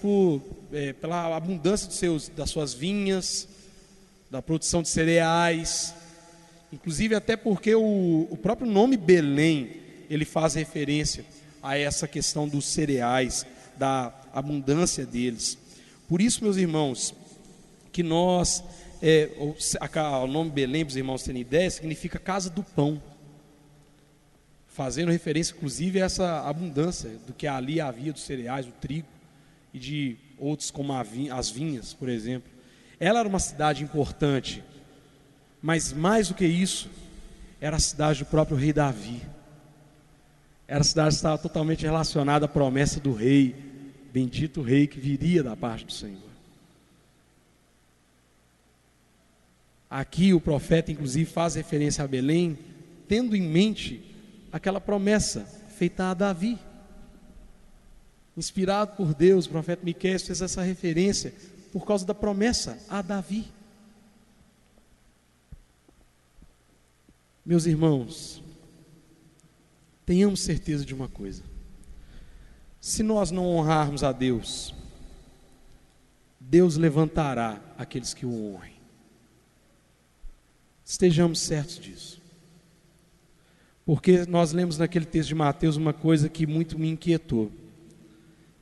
pela abundância das suas vinhas, da produção de cereais, inclusive até porque o próprio nome Belém, ele faz referência a essa questão dos cereais, da abundância deles. Por isso, meus irmãos, que nós, o nome Belém, para os irmãos terem ideia, significa casa do pão, fazendo referência inclusive a essa abundância do que ali havia dos cereais, do trigo e de outros como as vinhas, por exemplo. Ela era uma cidade importante, mas mais do que isso, era a cidade do próprio rei Davi. Era a cidade que estava totalmente relacionada à promessa do rei, bendito rei que viria da parte do Senhor. Aqui o profeta inclusive faz referência a Belém, tendo em mente aquela promessa feita a Davi. Inspirado por Deus, o profeta Miqueias fez essa referência por causa da promessa a Davi. Meus irmãos, tenhamos certeza de uma coisa: se nós não honrarmos a Deus, Deus levantará aqueles que o honrem. Estejamos certos disso. Porque nós lemos naquele texto de Mateus uma coisa que muito me inquietou,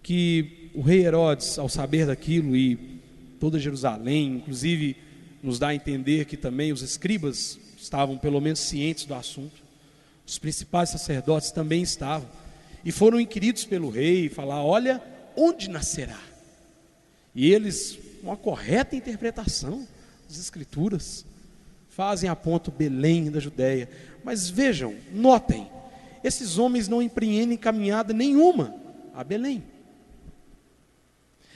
que o rei Herodes, ao saber daquilo, e toda Jerusalém, inclusive nos dá a entender que também os escribas estavam pelo menos cientes do assunto, os principais sacerdotes também estavam, e foram inquiridos pelo rei, e falar: olha, onde nascerá? E eles, uma correta interpretação das escrituras, fazem a ponto Belém da Judéia. Mas vejam, notem, esses homens não empreendem caminhada nenhuma a Belém.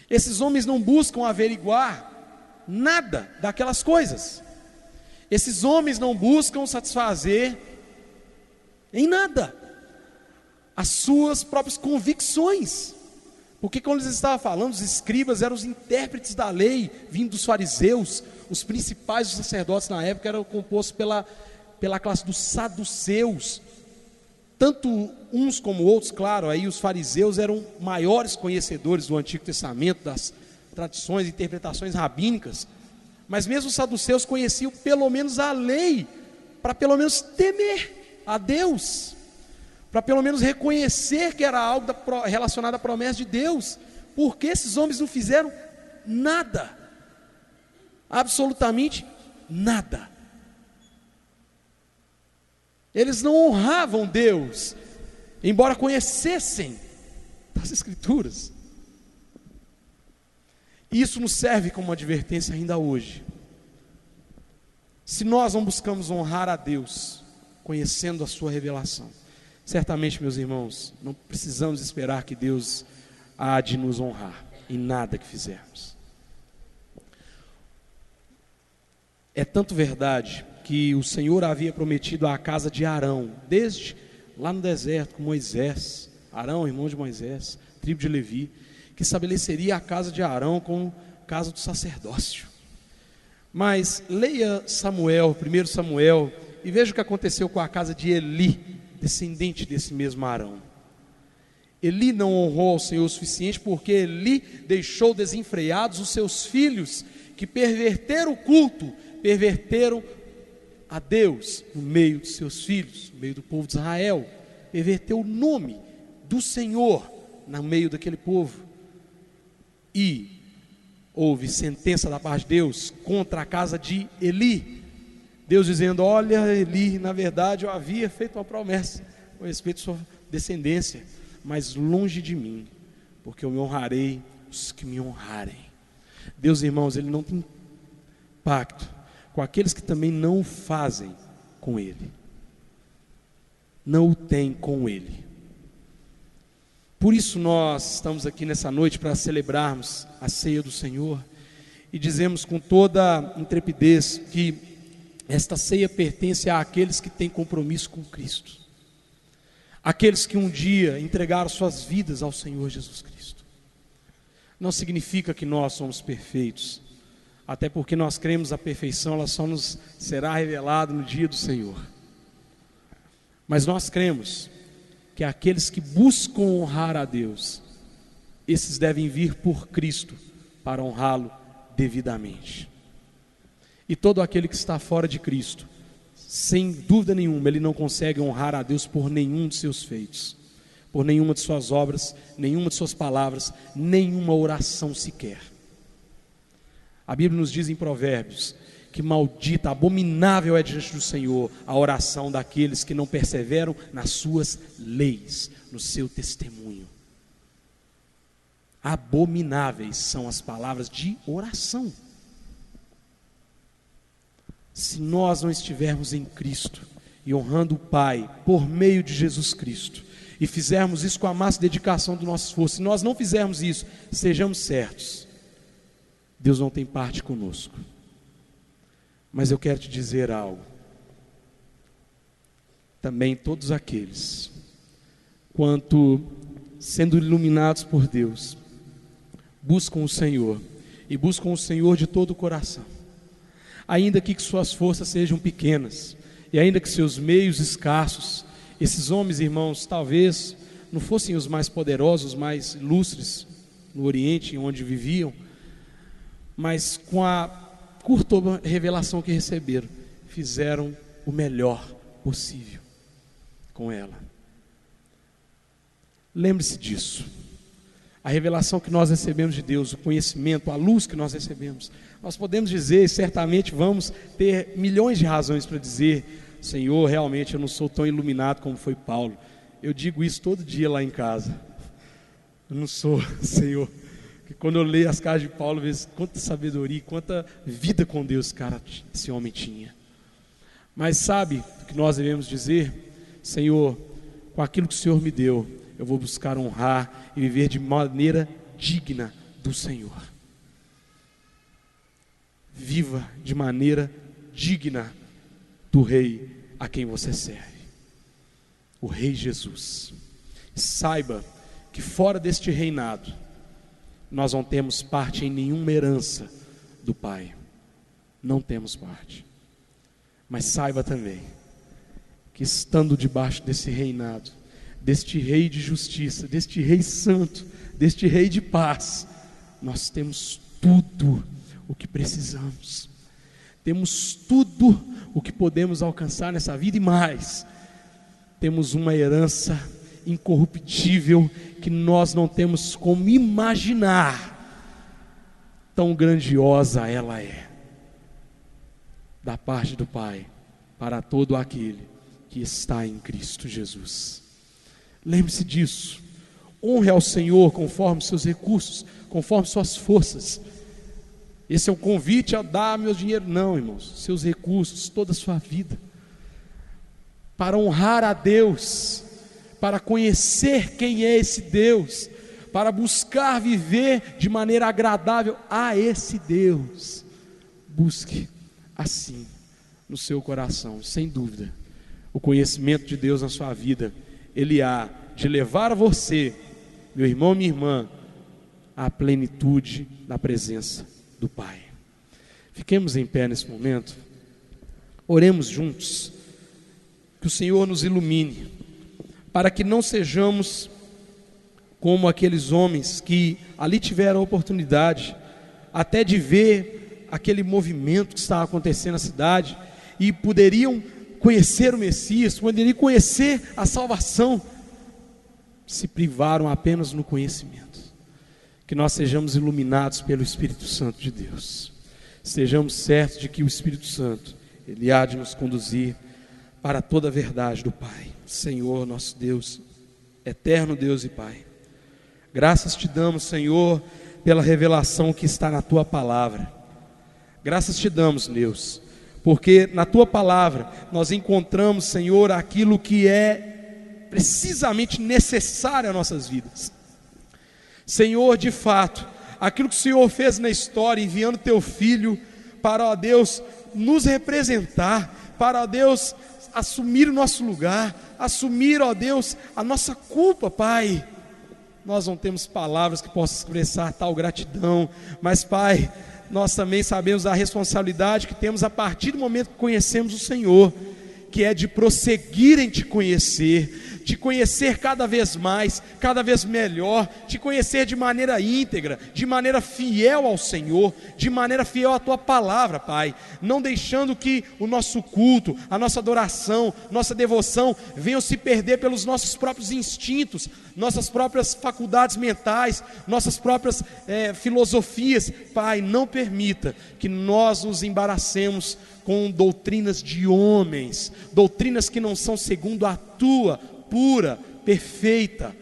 Esses homens não buscam averiguar nada daquelas coisas. Esses homens não buscam satisfazer em nada as suas próprias convicções. Porque quando eles estavam falando, os escribas eram os intérpretes da lei, vindo dos fariseus. Os principais dos sacerdotes na época eram compostos pela classe dos saduceus. Tanto uns como outros, claro, aí os fariseus eram maiores conhecedores do Antigo Testamento, das tradições e interpretações rabínicas. Mas mesmo os saduceus conheciam pelo menos a lei, para pelo menos temer a Deus, para pelo menos reconhecer que era algo relacionado à promessa de Deus. Porque esses homens não fizeram nada, absolutamente nada. Eles não honravam Deus, embora conhecessem as Escrituras. Isso nos serve como uma advertência ainda hoje. Se nós não buscamos honrar a Deus, conhecendo a sua revelação, certamente, meus irmãos, não precisamos esperar que Deus há de nos honrar em nada que fizermos. É tanto verdade que o Senhor havia prometido à casa de Arão, desde lá no deserto com Moisés, Arão, irmão de Moisés, tribo de Levi, que estabeleceria a casa de Arão como casa do sacerdócio. Mas leia Samuel, 1 Samuel, e veja o que aconteceu com a casa de Eli, descendente desse mesmo Arão. Eli não honrou ao Senhor o suficiente, porque Eli deixou desenfreados os seus filhos, que perverteram o culto, perverteram a Deus no meio de seus filhos, no meio do povo de Israel, perverteu o nome do Senhor no meio daquele povo. E houve sentença da parte de Deus contra a casa de Eli, Deus dizendo: olha, Eli, na verdade eu havia feito uma promessa com respeito à sua descendência, mas longe de mim, porque eu me honrarei os que me honrarem. Deus, irmãos, Ele não tem pacto com aqueles que também não o fazem com Ele, não o tem com Ele. Por isso nós estamos aqui nessa noite para celebrarmos a ceia do Senhor e dizemos com toda intrepidez que esta ceia pertence àqueles que têm compromisso com Cristo, aqueles que um dia entregaram suas vidas ao Senhor Jesus Cristo. Não significa que nós somos perfeitos, até porque nós cremos a perfeição, ela só nos será revelada no dia do Senhor. Mas nós cremos que aqueles que buscam honrar a Deus, esses devem vir por Cristo para honrá-lo devidamente. E todo aquele que está fora de Cristo, sem dúvida nenhuma, ele não consegue honrar a Deus por nenhum de seus feitos, por nenhuma de suas obras, nenhuma de suas palavras, nenhuma oração sequer. A Bíblia nos diz em Provérbios que maldita, abominável é diante do Senhor a oração daqueles que não perseveram nas suas leis, no seu testemunho. Abomináveis são as palavras de oração. Se nós não estivermos em Cristo e honrando o Pai por meio de Jesus Cristo, e fizermos isso com a máxima dedicação do nosso esforço, se nós não fizermos isso, sejamos certos, Deus não tem parte conosco. Mas eu quero te dizer algo. Também todos aqueles, quanto sendo iluminados por Deus, buscam o Senhor, e buscam o Senhor de todo o coração, ainda que suas forças sejam pequenas, e ainda que seus meios escassos. Esses homens, irmãos, talvez não fossem os mais poderosos, mais ilustres no Oriente, onde viviam, mas com a curta revelação que receberam, fizeram o melhor possível com ela. Lembre-se disso. A revelação que nós recebemos de Deus, o conhecimento, a luz que nós recebemos, nós podemos dizer, certamente vamos ter milhões de razões para dizer: Senhor, realmente eu não sou tão iluminado como foi Paulo. Eu digo isso todo dia lá em casa. Eu não sou, Senhor. Que quando eu leio as cartas de Paulo, eu vejo quanta sabedoria, quanta vida com Deus, cara, esse homem tinha. Mas sabe o que nós devemos dizer? Senhor, com aquilo que o Senhor me deu, eu vou buscar honrar e viver de maneira digna do Senhor. Viva de maneira digna do Rei a quem você serve, o Rei Jesus. Saiba que fora deste reinado, nós não temos parte em nenhuma herança do Pai, não temos parte. Mas saiba também que estando debaixo desse reinado, deste Rei de justiça, deste Rei santo, deste Rei de paz, nós temos tudo o que precisamos, temos tudo o que podemos alcançar nessa vida e mais. Temos uma herança incorruptível que nós não temos como imaginar, tão grandiosa ela é, da parte do Pai, para todo aquele que está em Cristo Jesus. Lembre-se disso, honre ao Senhor conforme seus recursos, conforme suas forças. Esse é o convite a dar meu dinheiro, não, irmãos, seus recursos, toda a sua vida, para honrar a Deus, para conhecer quem é esse Deus, para buscar viver de maneira agradável a esse Deus. Busque assim no seu coração, sem dúvida, o conhecimento de Deus na sua vida, ele há de levar você, meu irmão, minha irmã, à plenitude da presença do Pai. Fiquemos em pé nesse momento, oremos juntos, que o Senhor nos ilumine, para que não sejamos como aqueles homens que ali tiveram a oportunidade até de ver aquele movimento que estava acontecendo na cidade, e poderiam conhecer o Messias, poderiam conhecer a salvação, se privaram apenas no conhecimento. Que nós sejamos iluminados pelo Espírito Santo de Deus, estejamos certos de que o Espírito Santo, ele há de nos conduzir para toda a verdade do Pai. Senhor nosso Deus, eterno Deus e Pai, graças te damos, Senhor, pela revelação que está na Tua Palavra. Graças te damos, Deus, porque na Tua Palavra nós encontramos, Senhor, aquilo que é precisamente necessário às nossas vidas. Senhor, de fato, aquilo que o Senhor fez na história, enviando Teu Filho para, ó Deus, nos representar, para, ó Deus, assumir o nosso lugar, assumir, ó Deus, a nossa culpa, Pai. Nós não temos palavras que possam expressar tal gratidão, mas, Pai, nós também sabemos a responsabilidade que temos a partir do momento que conhecemos o Senhor, que é de prosseguir em Te conhecer cada vez mais, cada vez melhor, Te conhecer de maneira íntegra, de maneira fiel ao Senhor, de maneira fiel à Tua Palavra, Pai, não deixando que o nosso culto, a nossa adoração, nossa devoção venham se perder pelos nossos próprios instintos, nossas próprias faculdades mentais, nossas próprias filosofias. Pai, não permita que nós nos embaracemos com doutrinas de homens, doutrinas que não são segundo a Tua pura, perfeita,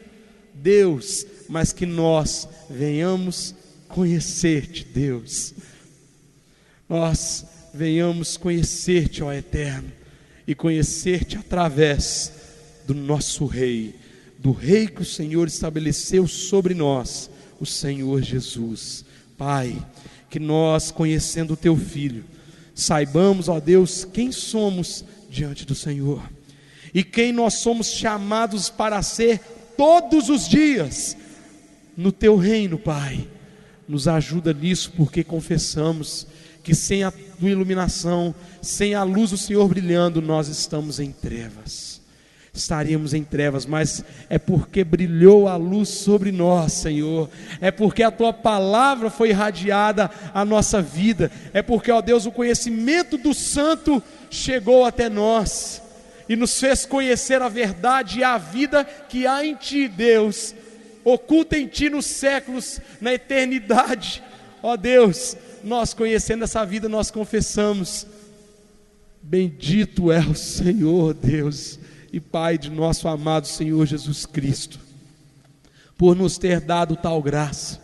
Deus, mas que nós venhamos conhecer-te, Deus, nós venhamos conhecer-te, ó Eterno, e conhecer-te através do nosso Rei, do Rei que o Senhor estabeleceu sobre nós, o Senhor Jesus. Pai, que nós, conhecendo o Teu Filho, saibamos, ó Deus, quem somos diante do Senhor, e quem nós somos chamados para ser todos os dias no Teu reino, Pai. Nos ajuda nisso, porque confessamos que sem a Tua iluminação, sem a luz do Senhor brilhando, nós estamos em trevas, estaríamos em trevas, mas é porque brilhou a luz sobre nós, Senhor, é porque a Tua Palavra foi irradiada à nossa vida, é porque, ó Deus, o conhecimento do Santo chegou até nós, e nos fez conhecer a verdade e a vida que há em Ti, Deus, oculta em Ti nos séculos, na eternidade. Ó Deus, nós conhecendo essa vida, nós confessamos: bendito é o Senhor, Deus e Pai de nosso amado Senhor Jesus Cristo, por nos ter dado tal graça,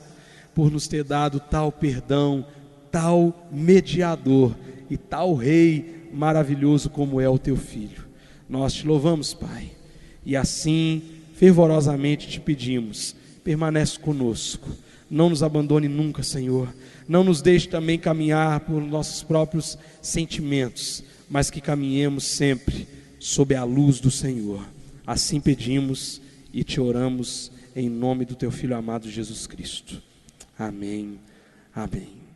por nos ter dado tal perdão, tal mediador e tal Rei maravilhoso como é o Teu Filho. Nós Te louvamos, Pai, E assim, fervorosamente te pedimos, permanece conosco, não nos abandone nunca, Senhor, não nos deixe também caminhar por nossos próprios sentimentos, mas que caminhemos sempre sob a luz do Senhor. Assim pedimos e te oramos em nome do teu Filho amado Jesus Cristo. Amém, amém.